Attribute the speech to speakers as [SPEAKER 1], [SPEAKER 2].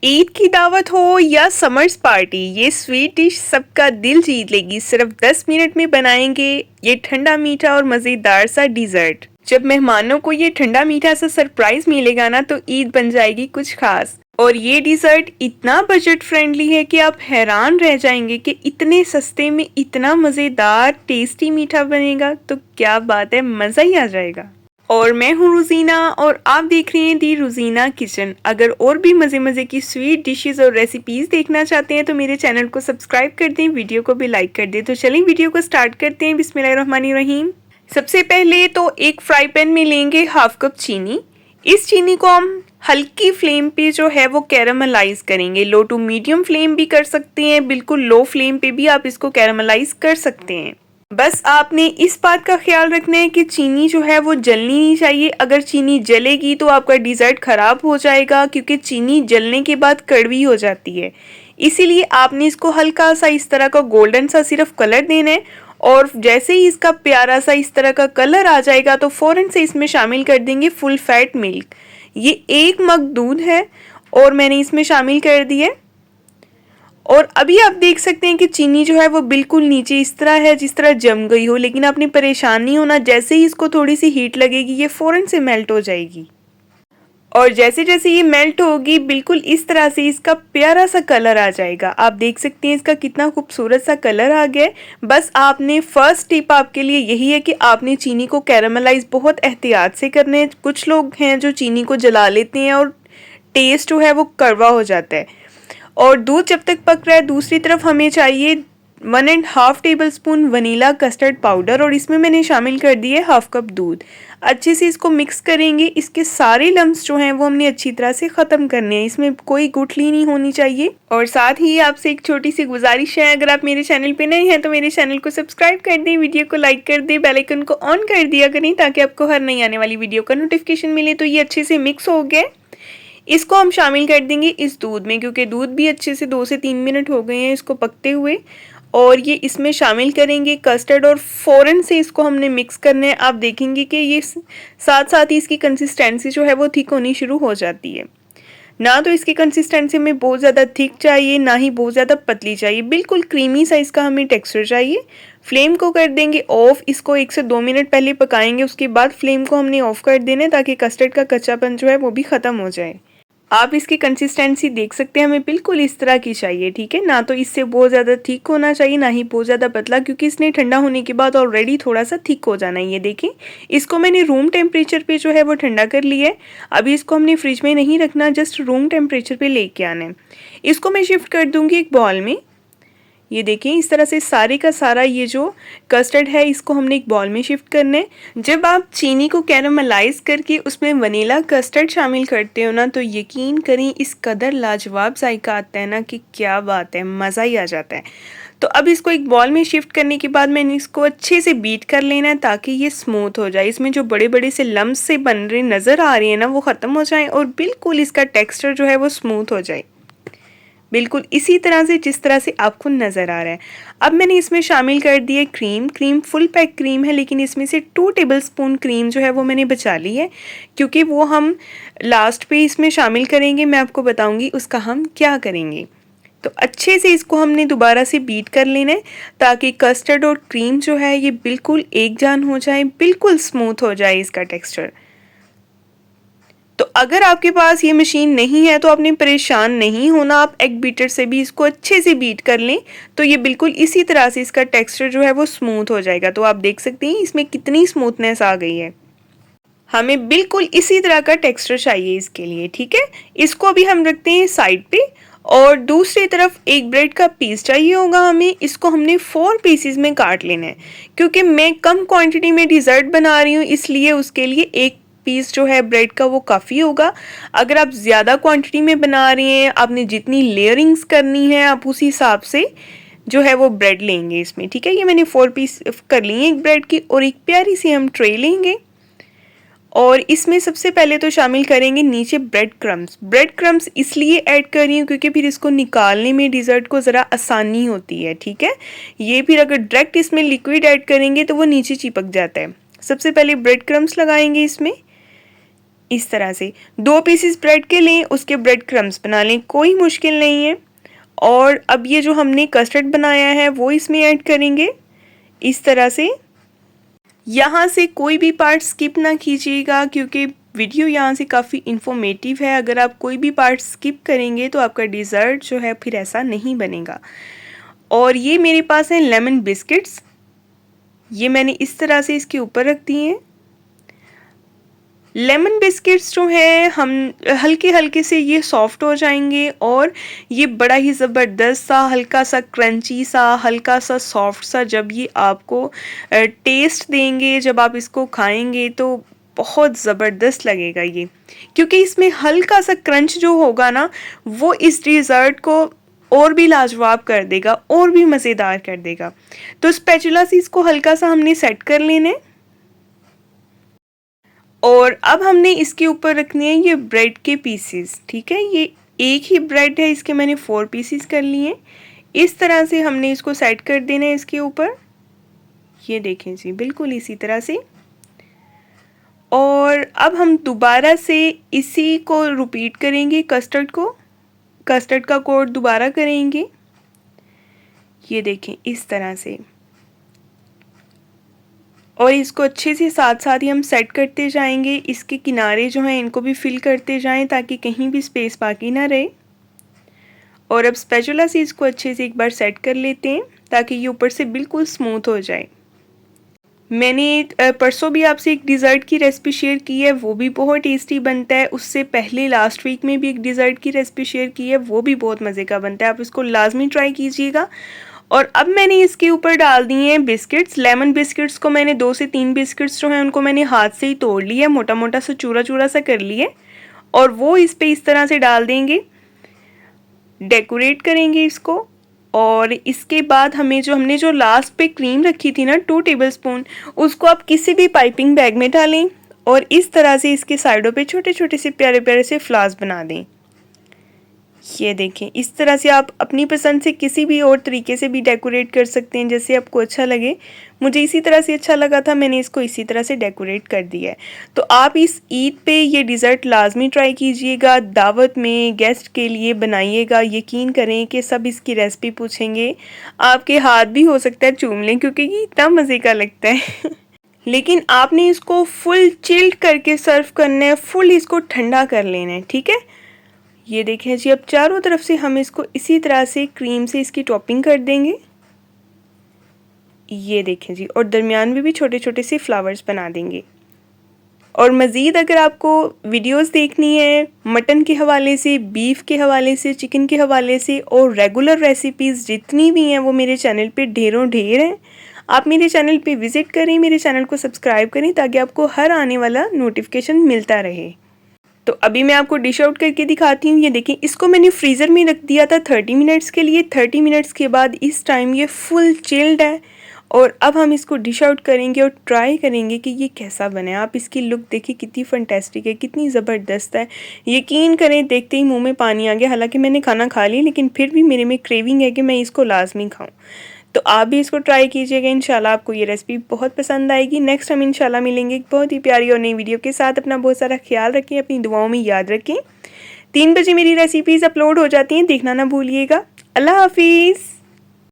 [SPEAKER 1] ईद की दावत हो या समर्स पार्टी, ये स्वीट डिश सबका दिल जीत लेगी। सिर्फ 10 मिनट में बनाएंगे ये ठंडा मीठा और मज़ेदार सा डिज़र्ट। जब मेहमानों को ये ठंडा मीठा सा सरप्राइज मिलेगा ना, तो ईद बन जाएगी कुछ खास। और ये डिज़र्ट इतना बजट फ्रेंडली है कि आप हैरान रह जाएंगे कि इतने सस्ते में इतना मज़ेदार टेस्टी मीठा बनेगा। तो क्या बात है, मज़ा ही आ जाएगा। और मैं हूँ रुजीना और आप देख रहे हैं दी रुजीना किचन। अगर और भी मज़े मज़े की स्वीट डिशेस और रेसिपीज़ देखना चाहते हैं तो मेरे चैनल को सब्सक्राइब कर दें, वीडियो को भी लाइक कर दें। तो चलिए वीडियो को स्टार्ट करते हैं। बिस्मिल्लाहिर्रहमानिर्रहीम। सबसे पहले तो एक फ्राई पैन में लेंगे हाफ कप चीनी। इस चीनी को हम हल्की फ्लेम पे जो है वो कैरामलाइज करेंगे। लो टू मीडियम फ्लेम भी कर सकते हैं, बिल्कुल लो फ्लेम पे भी आप इसको कैरामलाइज कर सकते हैं। बस आपने इस बात का ख्याल रखना है कि चीनी जो है वो जलनी नहीं चाहिए। अगर चीनी जलेगी तो आपका डिज़र्ट ख़राब हो जाएगा, क्योंकि चीनी जलने के बाद कड़वी हो जाती है। इसीलिए आपने इसको हल्का सा इस तरह का गोल्डन सा सिर्फ कलर देना है। और जैसे ही इसका प्यारा सा इस तरह का कलर आ जाएगा तो फ़ौरन से इसमें शामिल कर देंगे फुल फैट मिल्क। ये 1 मग दूध है और मैंने इसमें शामिल कर दिया है। और अभी आप देख सकते हैं कि चीनी जो है वो बिल्कुल नीचे इस तरह है, जिस तरह जम गई हो। लेकिन आपने परेशान नहीं होना, जैसे ही इसको थोड़ी सी हीट लगेगी ये फ़ौरन से मेल्ट हो जाएगी। और जैसे जैसे ये मेल्ट होगी बिल्कुल इस तरह से इसका प्यारा सा कलर आ जाएगा। आप देख सकते हैं इसका कितना खूबसूरत सा कलर आ गया है। बस आपने फर्स्ट टिप आपके लिए यही है कि आपने चीनी को कैरामलाइज बहुत एहतियात से करना है। कुछ लोग हैं जो चीनी को जला लेते हैं और टेस्ट जो है वो कड़वा हो जाता है। और दूध जब तक पक रहा है, दूसरी तरफ हमें चाहिए 1.5 table spoon vanilla custard powder और इसमें मैंने शामिल कर दिए हाफ कप दूध। अच्छे से इसको मिक्स करेंगे। इसके सारे लम्स जो हैं वो हमने अच्छी तरह से ख़त्म करने हैं। इसमें कोई गुठली नहीं होनी चाहिए। और साथ ही आपसे एक छोटी सी गुजारिश है, अगर आप मेरे चैनल पे नए हैं तो मेरे चैनल को सब्सक्राइब कर दें, वीडियो को लाइक कर दें, बेल आइकन को ऑन कर दिया करें ताकि आपको हर नई आने वाली वीडियो का नोटिफिकेशन मिले। तो ये अच्छे से मिक्स हो गया। इसको हम शामिल कर देंगे इस दूध में, क्योंकि दूध भी अच्छे से 2 से 3 मिनट हो गए हैं इसको पकते हुए। और ये इसमें शामिल करेंगे कस्टर्ड और फ़ौरन से इसको हमने मिक्स करना है। आप देखेंगे कि ये साथ साथ ही इसकी कंसिस्टेंसी जो है वो थिक होनी शुरू हो जाती है। ना तो इसकी कंसिस्टेंसी में बहुत ज़्यादा थिक चाहिए, ना ही बहुत ज़्यादा पतली चाहिए, बिल्कुल क्रीमी साइज़ का हमें टेक्सचर चाहिए। फ्लेम को कर देंगे ऑफ। इसको 1 से 2 मिनट पहले पकाएंगे, उसके बाद फ्लेम को हमने ऑफ कर देना है ताकि कस्टर्ड का कच्चापन जो है वो भी ख़त्म हो जाए। आप इसकी कंसिस्टेंसी देख सकते हैं, हमें बिल्कुल इस तरह की चाहिए, ठीक है। ना तो इससे बहुत ज़्यादा थिक होना चाहिए, ना ही बहुत ज़्यादा पतला, क्योंकि इसने ठंडा होने के बाद ऑलरेडी थोड़ा सा थिक हो जाना है। ये देखें, इसको मैंने रूम टेम्परेचर पे जो है वो ठंडा कर लिया है। अभी इसको हमने फ्रिज में नहीं रखना, जस्ट रूम टेम्परेचर पे लेके आना है। इसको मैं शिफ्ट कर दूँगी एक बॉल में। ये देखें, इस तरह से सारे का सारा ये जो कस्टर्ड है इसको हमने एक बॉल में शिफ्ट करना है। जब आप चीनी को कैरामलाइज करके उसमें वनीला कस्टर्ड शामिल करते हो ना, तो यकीन करें इस कदर लाजवाब जायका आता है ना कि क्या बात है, मज़ा ही आ जाता है। तो अब इसको एक बॉल में शिफ्ट करने के बाद मैंने इसको अच्छे से बीट कर लेना है ताकि ये स्मूथ हो जाए। इसमें जो बड़े बड़े से लम्स से बन रहे नज़र आ रहे हैं ना, वो ख़त्म हो जाए और बिल्कुल इसका टेक्स्चर जो है वो स्मूथ हो जाए, बिल्कुल इसी तरह से जिस तरह से आपको नज़र आ रहा है। अब मैंने इसमें शामिल कर दिए क्रीम फुल पैक क्रीम है, लेकिन इसमें से 2 टेबल स्पून क्रीम जो है वो मैंने बचा ली है, क्योंकि वो हम लास्ट पे इसमें शामिल करेंगे। मैं आपको बताऊंगी उसका हम क्या करेंगे। तो अच्छे से इसको हमने दोबारा से बीट कर लेना है ताकि कस्टर्ड और क्रीम जो है ये बिल्कुल एक जान हो जाए, बिल्कुल स्मूथ हो जाए इसका टेक्स्चर। तो अगर आपके पास ये मशीन नहीं है तो आपने परेशान नहीं होना, आप एग बीटर से भी इसको अच्छे से बीट कर लें तो ये बिल्कुल इसी तरह से इसका टेक्सचर जो है वो स्मूथ हो जाएगा। तो आप देख सकते हैं इसमें कितनी स्मूथनेस आ गई है। हमें बिल्कुल इसी तरह का टेक्सचर चाहिए इसके लिए, ठीक है। इसको अभी हम रखते हैं साइड पे। और दूसरी तरफ एक ब्रेड का पीस चाहिए होगा हमें। इसको हमने 4 पीसेस में काट लेना है, क्योंकि मैं कम क्वांटिटी में डिज़र्ट बना रही हूँ, इसलिए उसके लिए एक पीस जो है ब्रेड का वो काफ़ी होगा। अगर आप ज़्यादा क्वांटिटी में बना रहे हैं, आपने जितनी लेयरिंग्स करनी है आप उसी हिसाब से जो है वो ब्रेड लेंगे इसमें, ठीक है। ये मैंने 4 पीस कर लिए एक ब्रेड की। और एक प्यारी सी हम ट्रे लेंगे और इसमें सबसे पहले तो शामिल करेंगे नीचे ब्रेड क्रम्स। ब्रेड क्रम्स इसलिए ऐड कर रही हूँ क्योंकि फिर इसको निकालने में डिज़र्ट को ज़रा आसानी होती है, ठीक है। ये फिर अगर डायरेक्ट इसमें लिक्विड ऐड करेंगे तो वो नीचे चिपक जाता है। सबसे पहले ब्रेड क्रम्स लगाएंगे इसमें। इस तरह से 2 पीसेस ब्रेड के लें, उसके ब्रेड क्रम्स बना लें, कोई मुश्किल नहीं है। और अब ये जो हमने कस्टर्ड बनाया है वो इसमें ऐड करेंगे इस तरह से। यहाँ से कोई भी पार्ट स्किप ना कीजिएगा क्योंकि वीडियो यहाँ से काफ़ी इन्फॉर्मेटिव है। अगर आप कोई भी पार्ट स्किप करेंगे तो आपका डिज़र्ट जो है फिर ऐसा नहीं बनेगा। और ये मेरे पास है लेमन बिस्किट्स, ये मैंने इस तरह से इसके ऊपर रख दिए हैं। लेमन बिस्किट्स जो है हम हल्के हल्के से ये सॉफ्ट हो जाएंगे और ये बड़ा ही ज़बरदस्त सा हल्का सा क्रंची सा हल्का सा सॉफ्ट सा जब ये आपको टेस्ट देंगे, जब आप इसको खाएंगे तो बहुत ज़बरदस्त लगेगा ये, क्योंकि इसमें हल्का सा क्रंच जो होगा ना वो इस डिज़र्ट को और भी लाजवाब कर देगा और भी मज़ेदार कर देगा। तो स्पैचुला से इसको हल्का सा हमने सेट कर लेना है और अब हमने इसके ऊपर रखने हैं ये ब्रेड के पीसेस। ठीक है, ये एक ही ब्रेड है, इसके मैंने 4 पीसेस कर लिए। इस तरह से हमने इसको सेट कर देना है इसके ऊपर। ये देखें जी, बिल्कुल इसी तरह से। और अब हम दोबारा से इसी को रिपीट करेंगे, कस्टर्ड का कोट दोबारा करेंगे। ये देखें इस तरह से, और इसको अच्छे से साथ साथ ही हम सेट करते जाएंगे। इसके किनारे जो हैं इनको भी फिल करते जाएं ताकि कहीं भी स्पेस बाकी ना रहे। और अब स्पैचुला से इसको अच्छे से एक बार सेट कर लेते हैं ताकि ये ऊपर से बिल्कुल स्मूथ हो जाए। मैंने परसों भी आपसे एक डिज़र्ट की रेसिपी शेयर की है, वो भी बहुत टेस्टी बनता है। उससे पहले लास्ट वीक में भी एक डिज़र्ट की रेसिपी शेयर की है, वो भी बहुत मज़े का बनता है। आप इसको लाजमी ट्राई कीजिएगा। और अब मैंने इसके ऊपर डाल दिए हैं बिस्किट्स। लेमन बिस्किट्स को मैंने 2 से 3 बिस्किट्स जो हैं उनको मैंने हाथ से ही तोड़ लिया, मोटा मोटा सा चूरा चूरा सा कर लिया, और वो इस पे इस तरह से डाल देंगे, डेकोरेट करेंगे इसको। और इसके बाद हमने जो लास्ट पे क्रीम रखी थी ना 2 टेबलस्पून, उसको आप किसी भी पाइपिंग बैग में डालें और इस तरह से इसके साइडों पे छोटे छोटे से प्यारे प्यारे से फ्लावर्स बना दें। ये देखें, इस तरह से आप अपनी पसंद से किसी भी और तरीके से भी डेकोरेट कर सकते हैं, जैसे आपको अच्छा लगे। मुझे इसी तरह से अच्छा लगा था, मैंने इसको इसी तरह से डेकोरेट कर दिया है। तो आप इस ईद पे ये डिज़र्ट लाजमी ट्राई कीजिएगा, दावत में गेस्ट के लिए बनाइएगा। यकीन करें कि सब इसकी रेसिपी पूछेंगे, आपके हाथ भी हो सकता है चूम लें क्योंकि ये इतना मज़े का लगता है। लेकिन आपने इसको फुल चिल्ड करके सर्व करना है, फुल इसको ठंडा कर लेना है। ठीक है, ये देखें जी, अब चारों तरफ से हम इसको इसी तरह से क्रीम से इसकी टॉपिंग कर देंगे। ये देखें जी, और दरमियान में भी छोटे छोटे से फ्लावर्स बना देंगे। और मज़ीद अगर आपको वीडियोस देखनी है मटन के हवाले से, बीफ के हवाले से, चिकन के हवाले से, और रेगुलर रेसिपीज़ जितनी भी हैं वो मेरे चैनल पे ढेरों ढेर हैं। आप मेरे चैनल पे विज़िट करें, मेरे चैनल को सब्सक्राइब करें ताकि आपको हर आने वाला नोटिफिकेशन मिलता रहे। तो अभी मैं आपको डिश आउट करके दिखाती हूँ। ये देखें, इसको मैंने फ्रीज़र में रख दिया था 30 मिनट्स के लिए। 30 मिनट्स के बाद इस टाइम ये फुल चिल्ड है और अब हम इसको डिश आउट करेंगे और ट्राई करेंगे कि ये कैसा बना है। आप इसकी लुक देखिए, कितनी फंटेस्टिक है, कितनी ज़बरदस्त है। यकीन करें, देखते ही मुंह में पानी आ गया। हालांकि मैंने खाना खा लिया लेकिन फिर भी मेरे में क्रेविंग है कि मैं इसको लाजमी खाऊं। तो आप भी इसको ट्राई कीजिएगा, इंशाल्लाह आपको ये रेसिपी बहुत पसंद आएगी। नेक्स्ट हम इंशाल्लाह मिलेंगे एक बहुत ही प्यारी और नई वीडियो के साथ। अपना बहुत सारा ख्याल रखें, अपनी दुआओं में याद रखें। 3 बजे मेरी रेसिपीज़ अपलोड हो जाती हैं, देखना ना भूलिएगा। अल्लाह हाफिज़।